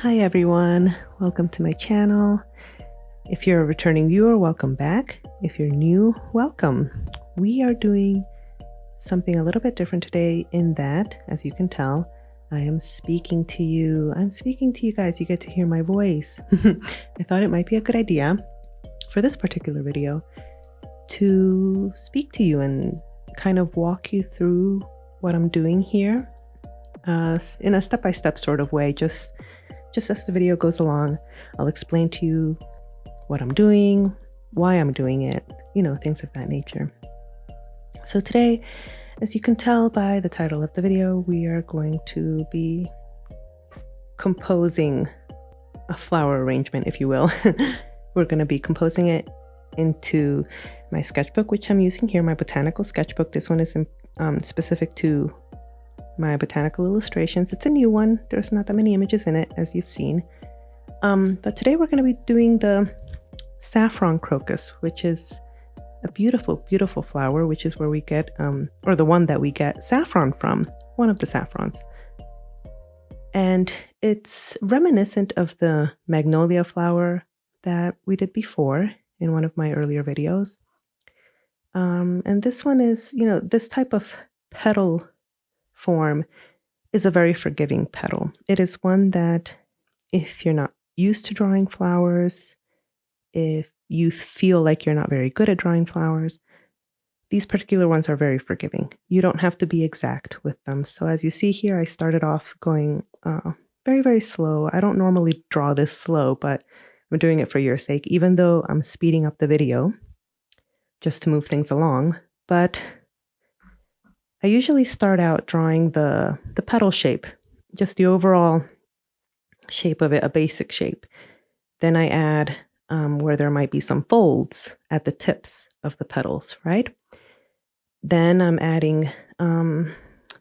Hi everyone, welcome to my channel. If you're a returning viewer, welcome back. If you're new, welcome. We are doing something a little bit different today in that, as you can tell, I am speaking to you. I'm speaking to you guys. You get to hear my voice. I thought it might be a good idea for this particular video to speak to you and kind of walk you through what I'm doing here in a step-by-step sort of way, just as the video goes along. I'll explain to you what I'm doing, why I'm doing it, things of that nature. So today, as you can tell by the title of the video, we are going to be composing a flower arrangement, if you will. We're going to be composing it into my sketchbook, which I'm using here, my botanical sketchbook. This one is specific to my botanical illustrations. It's a new one. There's not that many images in it, as you've seen. But today we're going to be doing the saffron crocus, which is a beautiful, beautiful flower, which is where we get, or the one that we get saffron from, one of the saffrons. And it's reminiscent of the magnolia flower that we did before in one of my earlier videos. And this one is, this type of petal form is a very forgiving petal. It is one that if you're not used to drawing flowers, if you feel like you're not very good at drawing flowers, these particular ones are very forgiving. You don't have to be exact with them. So as you see here, I started off going very, very slow. I don't normally draw this slow, but I'm doing it for your sake, even though I'm speeding up the video just to move things along. But I usually start out drawing the petal shape, just the overall shape of it, a basic shape. Then I add where there might be some folds at the tips of the petals, right? Then I'm adding the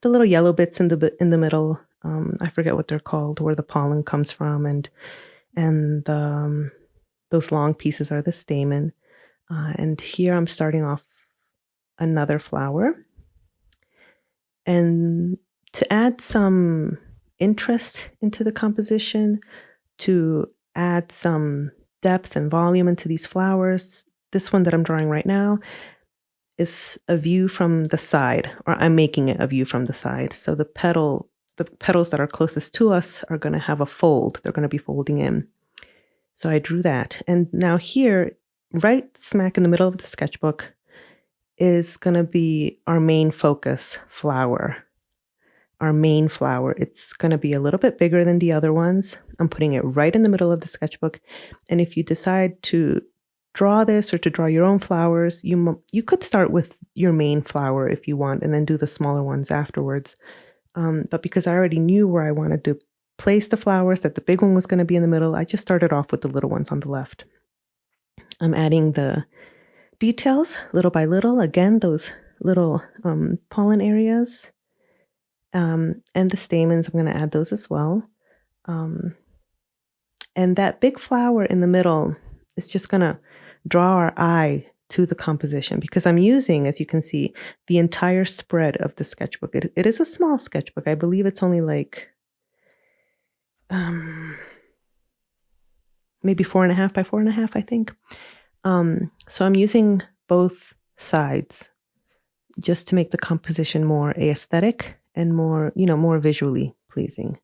little yellow bits in the middle. I forget what they're called, where the pollen comes from, and those long pieces are the stamen. And here I'm starting off another flower. And to add some interest into the composition, to add some depth and volume into these flowers, this one that I'm drawing right now is a view from the side, or I'm making it a view from the side. So the petals that are closest to us are going to have a fold. They're going to be folding in. So I drew that. And now here, right smack in the middle of the sketchbook, is going to be our main focus flower. Our main flower. It's going to be a little bit bigger than the other ones. I'm putting it right in the middle of the sketchbook. And if you decide to draw this or to draw your own flowers, you could start with your main flower if you want, and then do the smaller ones afterwards. But because I already knew where I wanted to place the flowers, that the big one was going to be in the middle, I just started off with the little ones on the left. I'm adding the details little by little. Again, those little pollen areas and the stamens, I'm going to add those as well. And that big flower in the middle is just going to draw our eye to the composition, because I'm using, as you can see, the entire spread of the sketchbook. It is a small sketchbook. I believe it's only like maybe 4.5 by 4.5, I think. So I'm using both sides just to make the composition more aesthetic and more, more visually pleasing.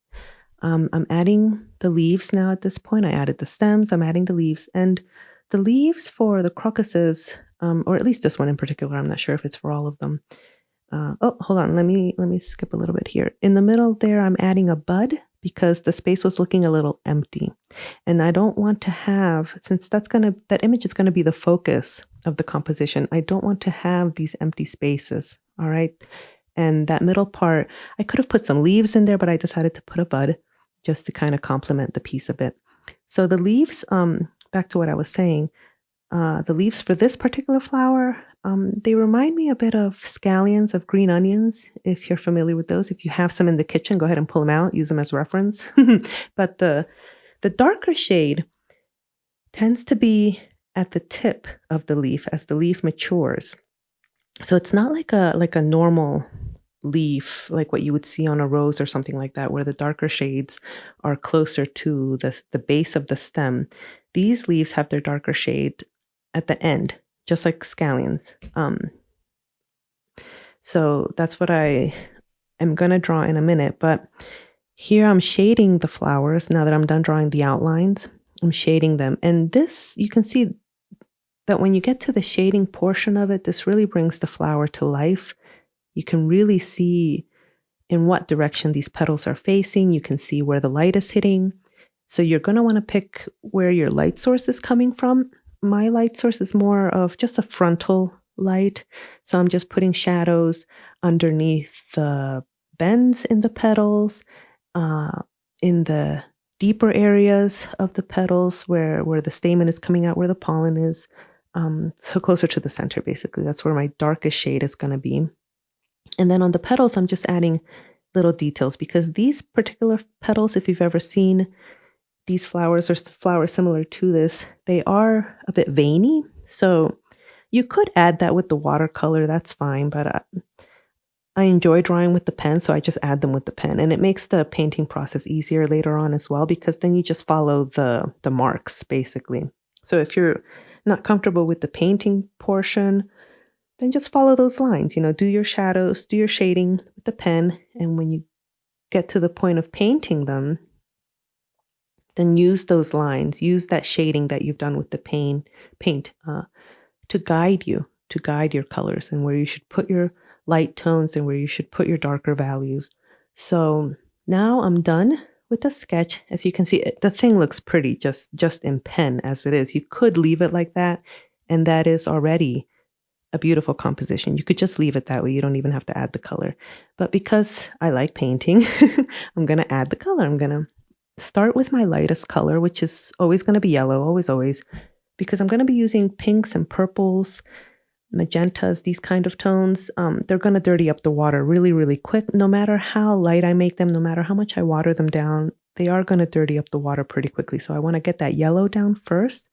I'm adding the leaves now at this point. I added the stems, I'm adding the leaves, and the leaves for the crocuses, or at least this one in particular, I'm not sure if it's for all of them. Oh, hold on, let me skip a little bit here. In the middle there, I'm adding a bud because the space was looking a little empty. And I don't want to have, since that image is going to be the focus of the composition, I don't want to have these empty spaces, all right? And that middle part, I could have put some leaves in there, but I decided to put a bud just to kind of complement the piece a bit. So the leaves, back to what I was saying, the leaves for this particular flower, they remind me a bit of scallions of green onions, if you're familiar with those. If you have some in the kitchen, go ahead and pull them out, use them as reference. But the darker shade tends to be at the tip of the leaf as the leaf matures. So it's not like a normal leaf, like what you would see on a rose or something like that, where the darker shades are closer to the base of the stem. These leaves have their darker shade at the end, just like scallions. So that's what I am going to draw in a minute. But here I'm shading the flowers. Now that I'm done drawing the outlines, I'm shading them. And this, you can see that when you get to the shading portion of it, this really brings the flower to life. You can really see in what direction these petals are facing. You can see where the light is hitting. So you're going to want to pick where your light source is coming from. My light source is more of just a frontal light. So I'm just putting shadows underneath the bends in the petals, in the deeper areas of the petals where the stamen is coming out, where the pollen is. So closer to the center, basically. That's where my darkest shade is going to be. And then on the petals, I'm just adding little details because these particular petals, if you've ever seen these flowers or flowers similar to this, they are a bit veiny. So you could add that with the watercolor, that's fine, but I enjoy drawing with the pen, so I just add them with the pen. And it makes the painting process easier later on as well, because then you just follow the marks, basically. So if you're not comfortable with the painting portion, then just follow those lines. Do your shadows, do your shading with the pen, and when you get to the point of painting them, then use those lines, use that shading that you've done with the paint to guide you, to guide your colors and where you should put your light tones and where you should put your darker values. So now I'm done with the sketch. As you can see, the thing looks pretty just in pen as it is. You could leave it like that, and that is already a beautiful composition. You could just leave it that way. You don't even have to add the color. But because I like painting, I'm going to add the color. I'm going to start with my lightest color, which is always going to be yellow, always, because I'm going to be using pinks and purples, magentas, these kind of tones. They're going to dirty up the water really, really quick. No matter how light I make them, no matter how much I water them down, they are going to dirty up the water pretty quickly. So I want to get that yellow down first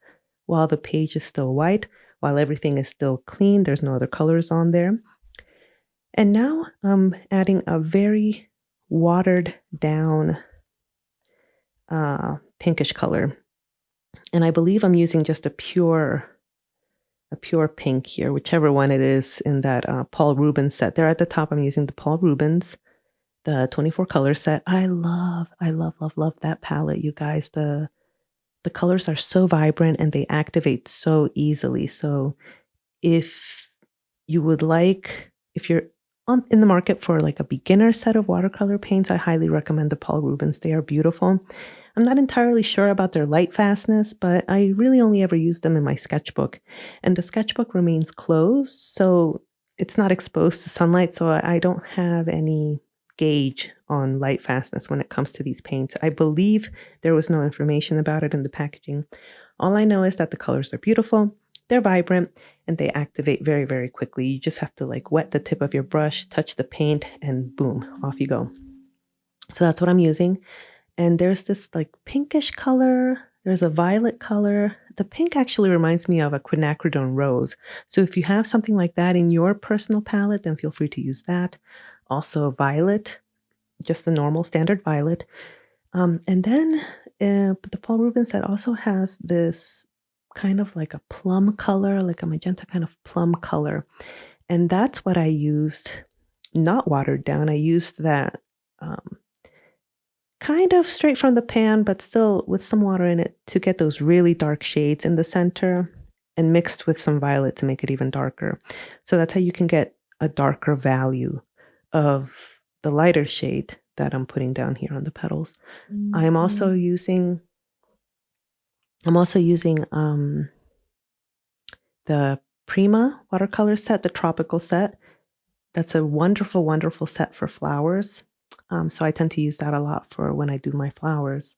while the page is still white, while everything is still clean. There's no other colors on there. And now I'm adding a very watered down pinkish color. And I believe I'm using just a pure pink here, whichever one it is in that Paul Rubens set. There at the top, I'm using the Paul Rubens, the 24 color set. I love that palette, you guys. The colors are so vibrant and they activate so easily. So if you would like, if you're in the market for like a beginner set of watercolor paints, I highly recommend the Paul Rubens. They are beautiful. I'm not entirely sure about their light fastness, but I really only ever use them in my sketchbook. And the sketchbook remains closed, so it's not exposed to sunlight, so I don't have any gauge on light fastness when it comes to these paints. I believe there was no information about it in the packaging. All I know is that the colors are beautiful, they're vibrant, and they activate very, very quickly. You just have to like wet the tip of your brush, touch the paint, and boom, off you go. So that's what I'm using. And there's this like pinkish color. There's a violet color. The pink actually reminds me of a quinacridone rose. So if you have something like that in your personal palette, then feel free to use that. Also violet, just the normal standard violet. And then the Paul Rubens set also has this kind of like a plum color, like a magenta kind of plum color. And that's what I used, not watered down. I used that kind of straight from the pan, but still with some water in it to get those really dark shades in the center and mixed with some violet to make it even darker. So that's how you can get a darker value of the lighter shade that I'm putting down here on the petals. Mm-hmm. I'm also using the Prima watercolor set, the tropical set. That's a wonderful, wonderful set for flowers. So I tend to use that a lot for when I do my flowers.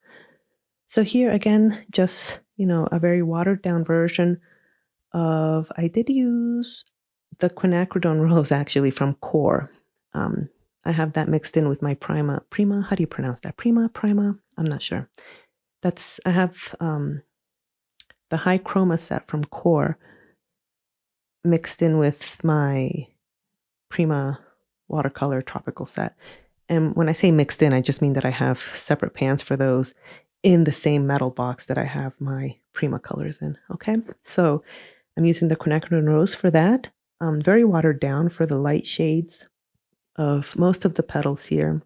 So here again, just, a very watered down version of, I did use the quinacridone rose actually from Core. I have that mixed in with my Prima, how do you pronounce that? Prima? I'm not sure. I have the high chroma set from Core mixed in with my Prima watercolor tropical set. And when I say mixed in, I just mean that I have separate pans for those in the same metal box that I have my Primacolors in, okay? So I'm using the quinacridone rose for that. Very watered down for the light shades of most of the petals here.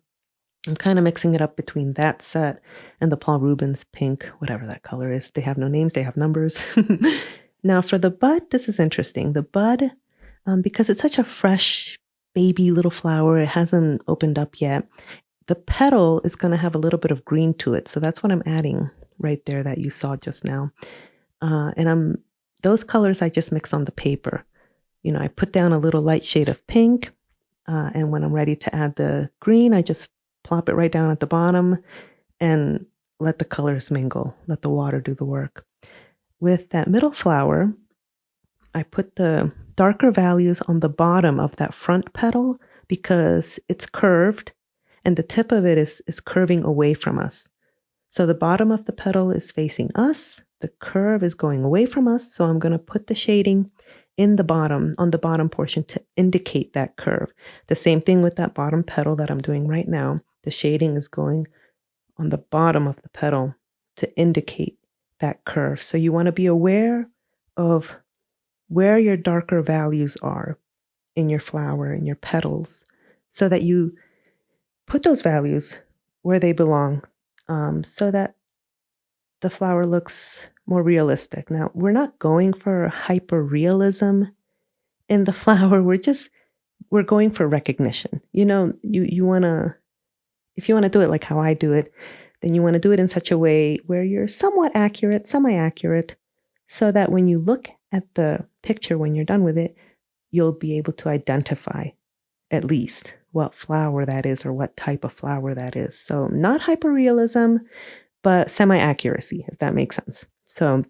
I'm kind of mixing it up between that set and the Paul Rubens pink, whatever that color is. They have no names, they have numbers. Now for the bud, this is interesting. The bud, because it's such a fresh baby little flower, it hasn't opened up yet. The petal is going to have a little bit of green to it. So that's what I'm adding right there that you saw just now. And those colors I just mix on the paper. You know, I put down a little light shade of pink. And when I'm ready to add the green, I just plop it right down at the bottom and let the colors mingle. Let the water do the work. With that middle flower, I put the darker values on the bottom of that front petal because it's curved and the tip of it is curving away from us. So the bottom of the petal is facing us. The curve is going away from us. So I'm going to put the shading in the bottom, on the bottom portion to indicate that curve. The same thing with that bottom petal that I'm doing right now. The shading is going on the bottom of the petal to indicate that curve. So you want to be aware of where your darker values are in your flower, in your petals, so that you put those values where they belong, so that the flower looks more realistic. Now, we're not going for hyper realism in the flower. We're going for recognition. You know, you want to, if you want to do it like how I do it, then you want to do it in such a way where you're somewhat accurate, semi-accurate, so that when you look at the picture, when you're done with it, you'll be able to identify at least what flower that is or what type of flower that is. So not hyperrealism, but semi-accuracy, if that makes sense. So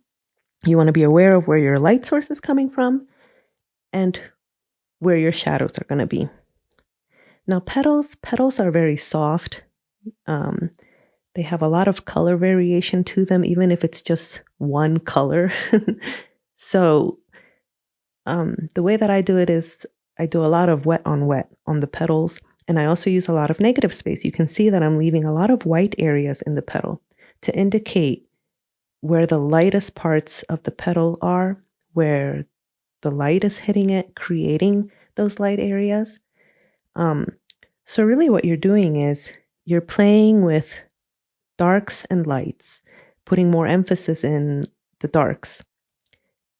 you want to be aware of where your light source is coming from and where your shadows are going to be. Now petals are very soft. They have a lot of color variation to them, even if it's just one color. So the way that I do it is I do a lot of wet on the petals, and I also use a lot of negative space. You can see that I'm leaving a lot of white areas in the petal to indicate where the lightest parts of the petal are, where the light is hitting it, creating those light areas. So really what you're doing is you're playing with darks and lights, putting more emphasis in the darks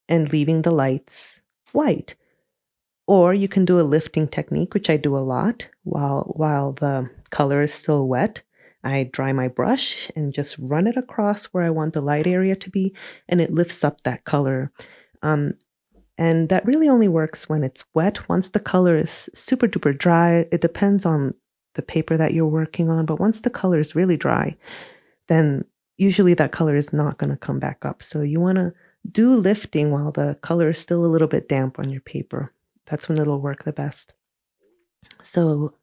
and leaving the lights white. Or you can do a lifting technique, which I do a lot while the color is still wet. I dry my brush and just run it across where I want the light area to be, and it lifts up that color. And that really only works when it's wet. Once the color is super duper dry, it depends on the paper that you're working on, but once the color is really dry, then usually that color is not going to come back up. So you want to do lifting while the color is still a little bit damp on your paper. That's when it'll work the best. So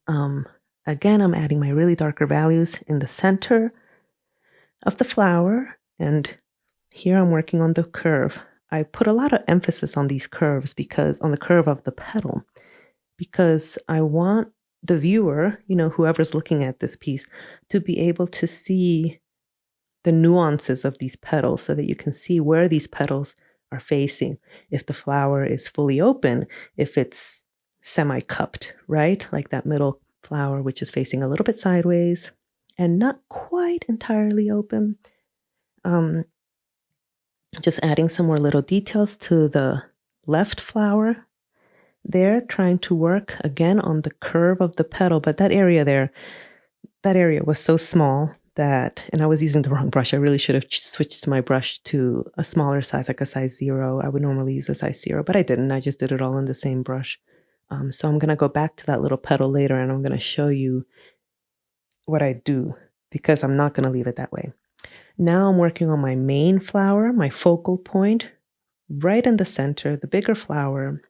again, I'm adding my really darker values in the center of the flower. And here I'm working on the curve. I put a lot of emphasis on these curves on the curve of the petal, because I want the viewer, whoever's looking at this piece, to be able to see the nuances of these petals so that you can see where these petals are facing. If the flower is fully open, if it's semi-cupped, right? Like that middle flower, which is facing a little bit sideways and not quite entirely open. Just adding some more little details to the left flower there, trying to work again on the curve of the petal. But that area was so small and I was using the wrong brush. I really should have switched my brush to a smaller size, like a size 0. I would normally use a size 0, but I didn't. I just did it all in the same brush. So I'm going to go back to that little petal later, and I'm going to show you what I do, because I'm not going to leave it that way. Now I'm working on my main flower, my focal point, right in the center, the bigger flower.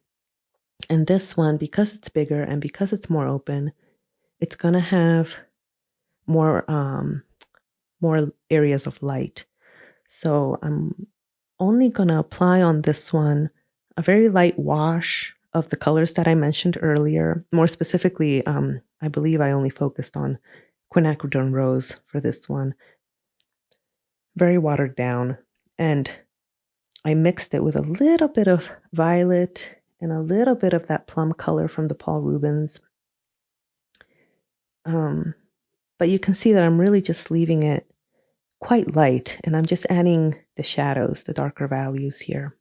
And this one, because it's bigger and because it's more open, it's going to have more areas of light. So I'm only going to apply on this one a very light wash of the colors that I mentioned earlier. More specifically, I believe I only focused on quinacridone rose for this one. Very watered down. And I mixed it with a little bit of violet and a little bit of that plum color from the Paul Rubens. But you can see that I'm really just leaving it quite light, and I'm just adding the shadows, the darker values here.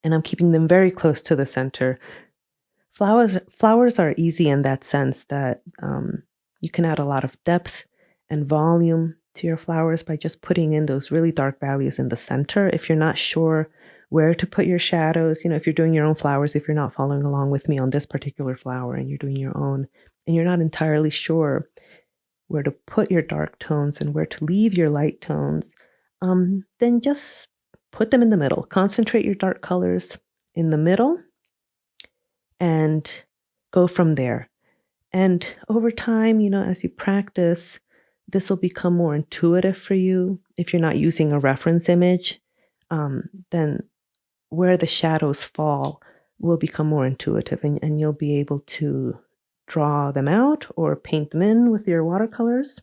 And I'm keeping them very close to the center. Flowers are easy in that sense that you can add a lot of depth and volume to your flowers by just putting in those really dark values in the center. If you're not sure where to put your shadows, if you're doing your own flowers, if you're not following along with me on this particular flower and you're doing your own, and you're not entirely sure where to put your dark tones and where to leave your light tones, then just put them in the middle. Concentrate your dark colors in the middle and go from there. And over time, as you practice, this will become more intuitive for you. If you're not using a reference image, then where the shadows fall will become more intuitive, and you'll be able to draw them out or paint them in with your watercolors.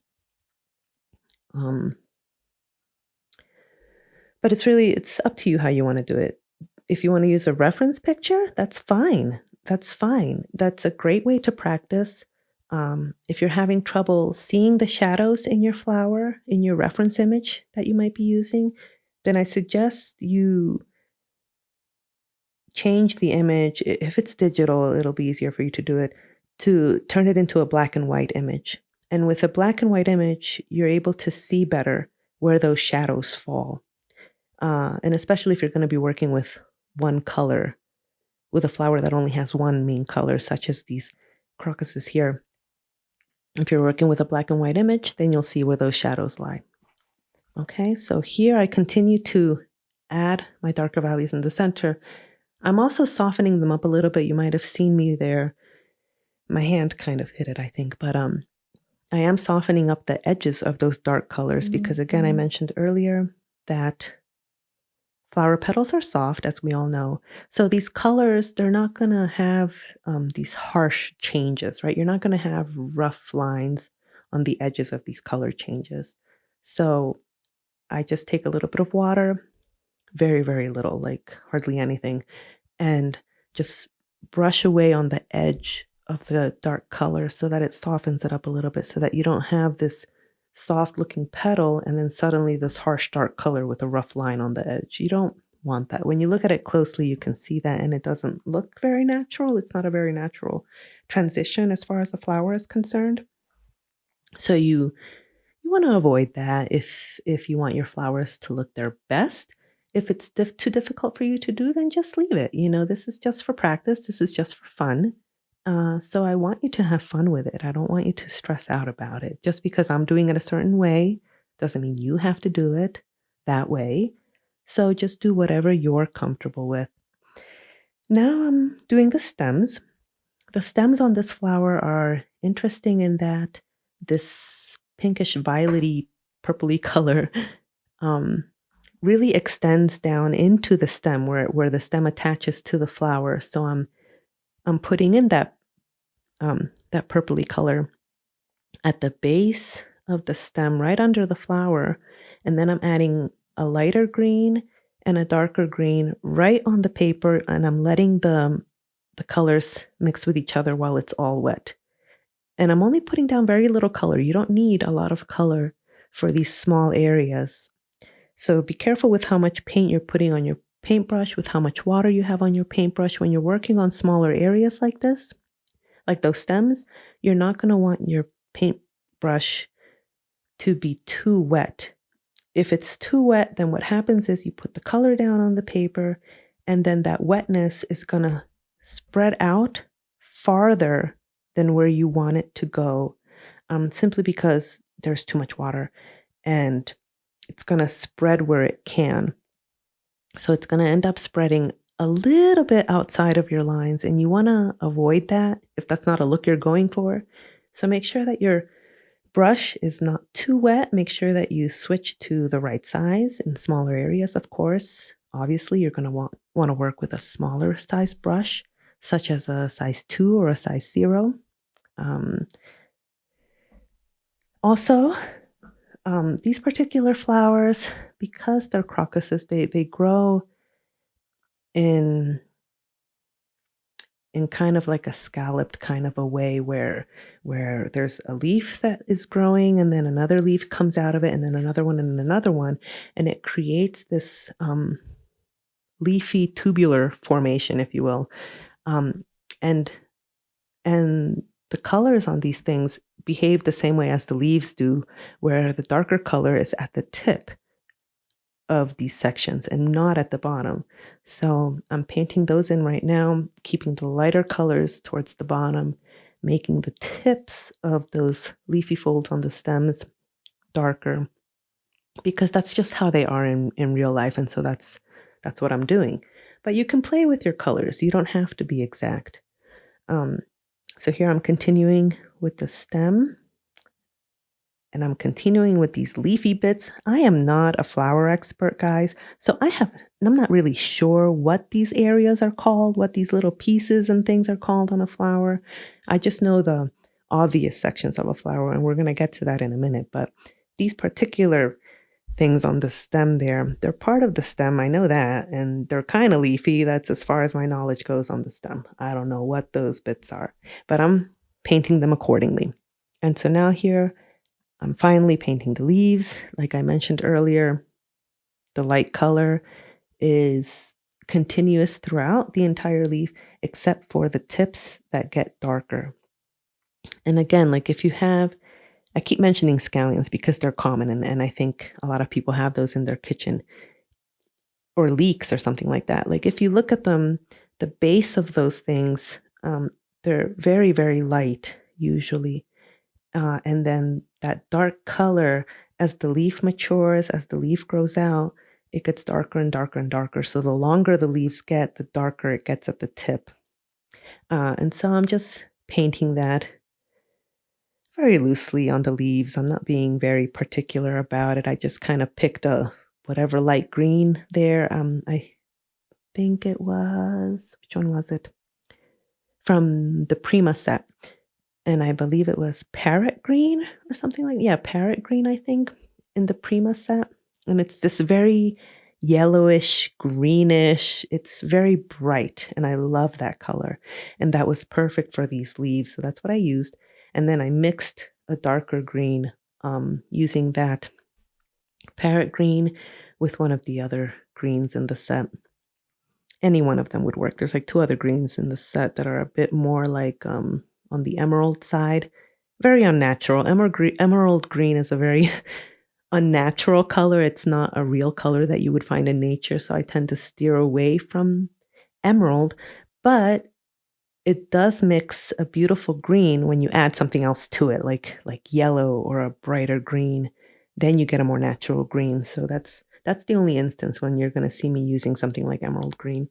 But it's up to you how you want to do it. If you want to use a reference picture, that's fine. That's fine. That's a great way to practice. If you're having trouble seeing the shadows in your flower, in your reference image that you might be using, then I suggest you change the image. If it's digital, it'll be easier for you to do it, to turn it into a black and white image. And with a black and white image, you're able to see better where those shadows fall. And especially if you're going to be working with one color, with a flower that only has one main color, such as these crocuses here. If you're working with a black and white image, then you'll see where those shadows lie. Okay, so here I continue to add my darker values in the center. I'm also softening them up a little bit. You might have seen me there. My hand kind of hit it, I think, but I am softening up the edges of those dark colors because, again, I mentioned earlier that flower petals are soft, as we all know. So these colors, they're not going to have these harsh changes, right? You're not going to have rough lines on the edges of these color changes. So I just take a little bit of water, very, very little, like hardly anything, and just brush away on the edge of the dark color so that it softens it up a little bit so that you don't have this soft looking petal and then suddenly this harsh dark color with a rough line on the edge. You don't want that. When you look at it closely, you can see that, and it doesn't look very natural. It's not a very natural transition as far as the flower is concerned. So you want to avoid that if you want your flowers to look their best. If it's too difficult for you to do, then just leave it. This is just for practice. This is just for fun. So I want you to have fun with it. I don't want you to stress out about it. Just because I'm doing it a certain way doesn't mean you have to do it that way. So just do whatever you're comfortable with. Now I'm doing the stems. The stems on this flower are interesting in that this pinkish violety purpley color really extends down into the stem where the stem attaches to the flower. So I'm putting in that purpley color at the base of the stem right under the flower, and then I'm adding a lighter green and a darker green right on the paper, and I'm letting the colors mix with each other while it's all wet. And I'm only putting down very little color. You don't need a lot of color for these small areas. So be careful with how much paint you're putting on your paintbrush, with how much water you have on your paintbrush. When you're working on smaller areas like this, like those stems, you're not going to want your paintbrush to be too wet. If it's too wet, then what happens is you put the color down on the paper, and then that wetness is going to spread out farther than where you want it to go, simply because there's too much water, and it's going to spread where it can. So it's going to end up spreading a little bit outside of your lines, and you want to avoid that if that's not a look you're going for. So make sure that your brush is not too wet. Make sure that you switch to the right size in smaller areas, of course. obviously you're going to want to work with a smaller size brush, such as a size 2 or a size 0. Um, also, these particular flowers, because they're crocuses, they grow in kind of like a scalloped kind of a way where there's a leaf that is growing and then another leaf comes out of it and then another one, and it creates this leafy tubular formation, if you will. Um, and and the colors on these things behave the same way as the leaves do, where the darker color is at the tip of these sections and not at the bottom. So I'm painting those in right now, keeping the lighter colors towards the bottom, making the tips of those leafy folds on the stems darker, because that's just how they are in real life. And so that's what I'm doing. But you can play with your colors. You don't have to be exact. So here I'm continuing with the stem. And I'm continuing with these leafy bits. I am not a flower expert, guys. So I'm not really sure what these areas are called, what these little pieces and things are called on a flower. I just know the obvious sections of a flower, and we're going to get to that in a minute. But these particular things on the stem there, they're part of the stem. I know that. And they're kind of leafy. That's as far as my knowledge goes on the stem. I don't know what those bits are, but I'm painting them accordingly. And so now here, I'm finally painting the leaves. Like I mentioned earlier, the light color is continuous throughout the entire leaf, except for the tips that get darker. And again, like if you have, I keep mentioning scallions because they're common, and I think a lot of people have those in their kitchen, or leeks or something like that. Like if you look at them, the base of those things, they're very, very light usually. And then that dark color, as the leaf matures, as the leaf grows out, it gets darker and darker and darker. So the longer the leaves get, the darker it gets at the tip. And so I'm just painting that very loosely on the leaves. I'm not being very particular about it. I just kind of picked a whatever light green there. I think it was, which one was it? From the Prima set. And I believe it was parrot green or something parrot green, I think, in the Prima set. And it's this very yellowish, greenish. It's very bright, and I love that color. And that was perfect for these leaves, so that's what I used. And then I mixed a darker green using that parrot green with one of the other greens in the set. Any one of them would work. There's like 2 other greens in the set that are a bit more like on the emerald side. Very unnatural. Emerald green is a very unnatural color. It's not a real color that you would find in nature, so I tend to steer away from emerald, but it does mix a beautiful green when you add something else to it, like yellow or a brighter green. Then you get a more natural green. So that's the only instance when you're going to see me using something like emerald green.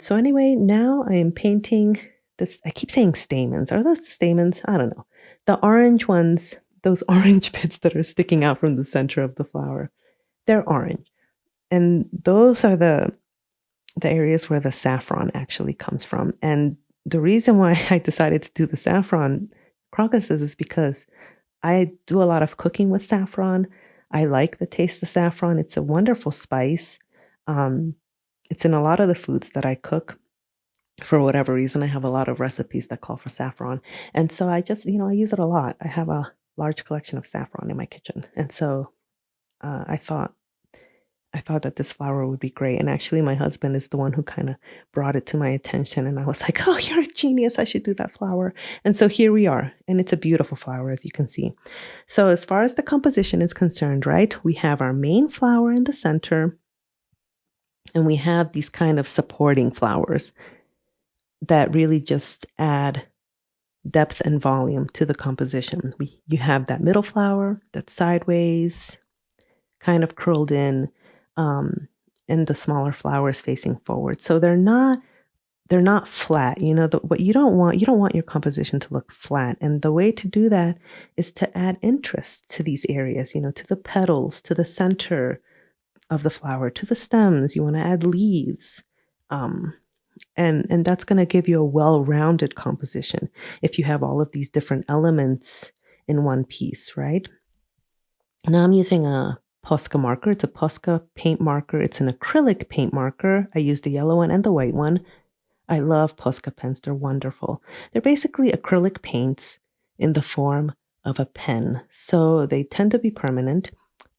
So anyway, now I am painting this. I keep saying stamens. Are those the stamens? I don't know. The orange ones, those orange bits that are sticking out from the center of the flower, they're orange. And those are the areas where the saffron actually comes from. And the reason why I decided to do the saffron crocuses is because I do a lot of cooking with saffron. I like the taste of saffron. It's a wonderful spice. It's in a lot of the foods that I cook. For whatever reason, I have a lot of recipes that call for saffron. And so I just, I use it a lot. I have a large collection of saffron in my kitchen. And so I thought that this flower would be great. And actually, my husband is the one who kind of brought it to my attention. And I was like, oh, you're a genius. I should do that flower. And so here we are. And it's a beautiful flower, as you can see. So as far as the composition is concerned, right, we have our main flower in the center. And we have these kind of supporting flowers that really just add depth and volume to the composition. You have that middle flower that's sideways, kind of curled in, and the smaller flowers facing forward. So they're not flat. What you don't want your composition to look flat. And the way to do that is to add interest to these areas, to the petals, to the center, of the flower to the stems. You want to add leaves. And that's going to give you a well-rounded composition if you have all of these different elements in one piece, right? Now I'm using a Posca marker. It's a Posca paint marker. It's an acrylic paint marker. I use the yellow one and the white one. I love Posca pens. They're wonderful. They're basically acrylic paints in the form of a pen. So they tend to be permanent.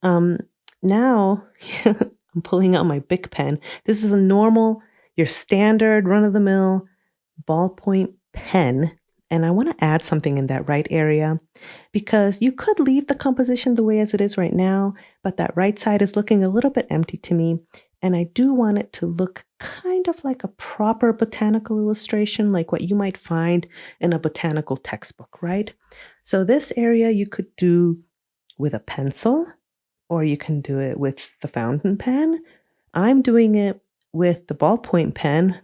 Now I'm pulling out my Bic pen. This is a normal, your standard run-of-the-mill ballpoint pen. And I want to add something in that right area because you could leave the composition the way as it is right now, but that right side is looking a little bit empty to me. And I do want it to look kind of like a proper botanical illustration, like what you might find in a botanical textbook, right? So this area you could do with a pencil, or you can do it with the fountain pen. I'm doing it with the ballpoint pen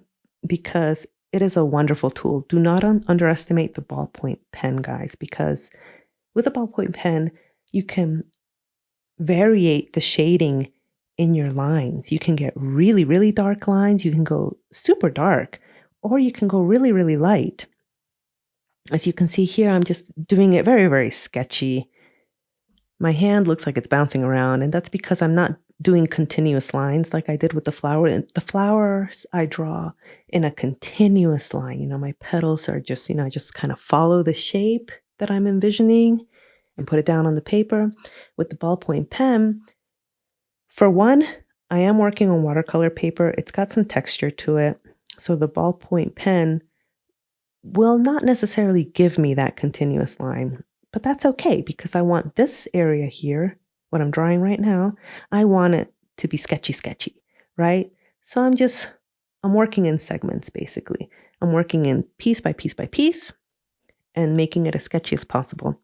because it is a wonderful tool. Do not underestimate the ballpoint pen, guys, because with a ballpoint pen, you can variate the shading in your lines. You can get really, really dark lines. You can go super dark, or you can go really, really light. As you can see here, I'm just doing it very, very sketchy. My hand looks like it's bouncing around, and that's because I'm not doing continuous lines like I did with the flower. The flowers I draw in a continuous line. My petals are just, I just kind of follow the shape that I'm envisioning and put it down on the paper. With the ballpoint pen, for one, I am working on watercolor paper. It's got some texture to it. So the ballpoint pen will not necessarily give me that continuous line. But that's okay because I want this area here, what I'm drawing right now, I want it to be sketchy, right? So I'm working in segments, basically. I'm working in piece by piece by piece and making it as sketchy as possible.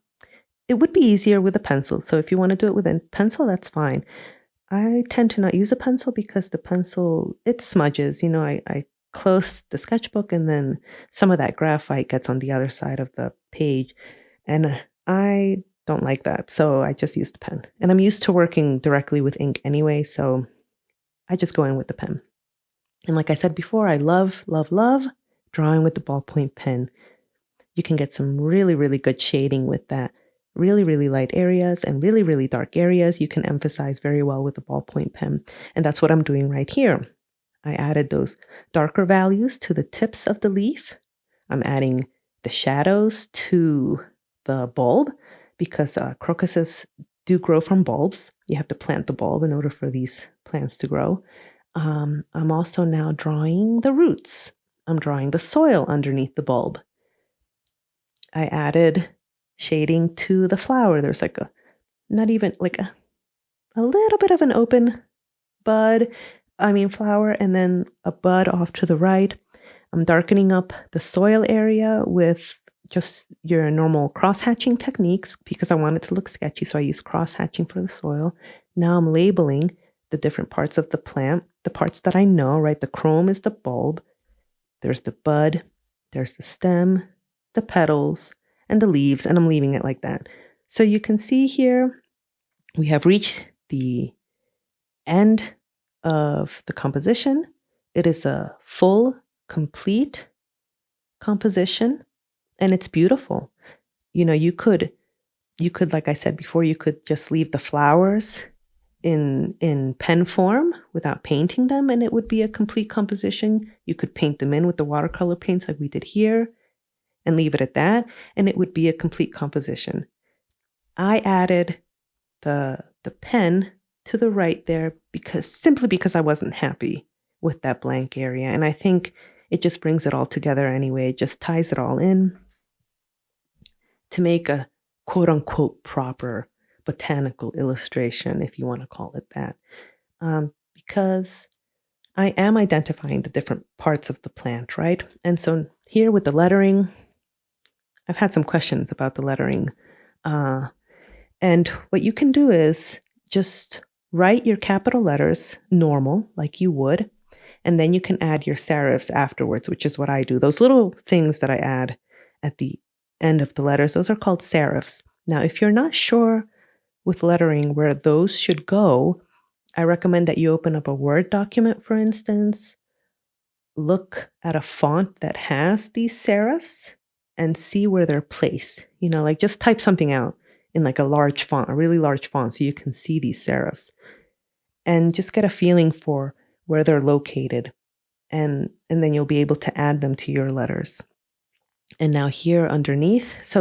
It would be easier with a pencil. So if you want to do it with a pencil, that's fine. I tend to not use a pencil because the pencil, it smudges. I close the sketchbook and then some of that graphite gets on the other side of the page. And I don't like that, so I just use the pen. And I'm used to working directly with ink anyway, so I just go in with the pen. And like I said before, I love, love, love drawing with the ballpoint pen. You can get some really, really good shading with that. Really, really light areas and really, really dark areas you can emphasize very well with the ballpoint pen. And that's what I'm doing right here. I added those darker values to the tips of the leaf. I'm adding the shadows to the bulb because crocuses do grow from bulbs. You have to plant the bulb in order for these plants to grow. I'm also now drawing the roots. I'm drawing the soil underneath the bulb. I added shading to the flower. There's like a little bit of an open flower, and then a bud off to the right. I'm darkening up the soil area with just your normal cross-hatching techniques because I want it to look sketchy, so I use cross-hatching for the soil. Now I'm labeling the different parts of the plant, the parts that I know, right? The chrome is the bulb, there's the bud, there's the stem, the petals, and the leaves, and I'm leaving it like that. So you can see here, we have reached the end of the composition. It is a full, complete composition, and it's beautiful. You could, like I said before, you could just leave the flowers in pen form without painting them, and it would be a complete composition. You could paint them in with the watercolor paints like we did here and leave it at that, and it would be a complete composition. I added the pen to the right there simply because I wasn't happy with that blank area, and I think it just brings it all together anyway. It just ties it all in to make a quote-unquote proper botanical illustration, if you want to call it that, because I am identifying the different parts of the plant, right? And so here with the lettering, I've had some questions about the lettering. And what you can do is just write your capital letters normal, like you would, and then you can add your serifs afterwards, which is what I do. Those little things that I add at the end of the letters, those are called serifs. Now, if you're not sure with lettering where those should go, I recommend that you open up a Word document, for instance, look at a font that has these serifs and see where they're placed. You know, like just type something out in like a large font, a really large font, so you can see these serifs and just get a feeling for where they're located. And then you'll be able to add them to your letters. And now here underneath,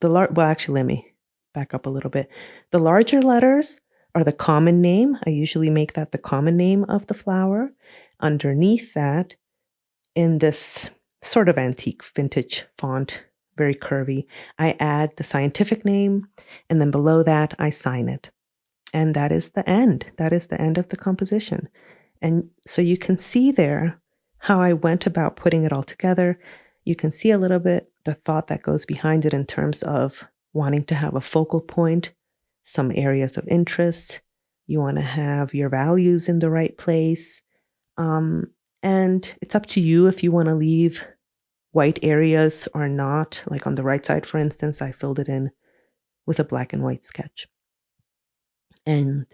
well, actually, let me back up a little bit. The larger letters are the common name. I usually make that the common name of the flower. Underneath that, in this sort of antique vintage font, very curvy, I add the scientific name, and then below that, I sign it. And that is the end. That is the end of the composition. And so you can see there how I went about putting it all together. You can see a little bit the thought that goes behind it in terms of wanting to have a focal point, some areas of interest. You want to have your values in the right place. And it's up to you if you want to leave white areas or not. Like on the right side, for instance, I filled it in with a black and white sketch. And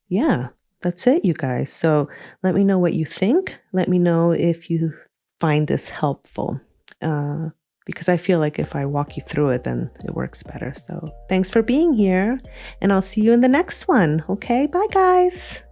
yeah, that's it, you guys. So let me know what you think. Let me know if you find this helpful. Because I feel like if I walk you through it, then it works better. So thanks for being here, and I'll see you in the next one. Okay, bye, guys.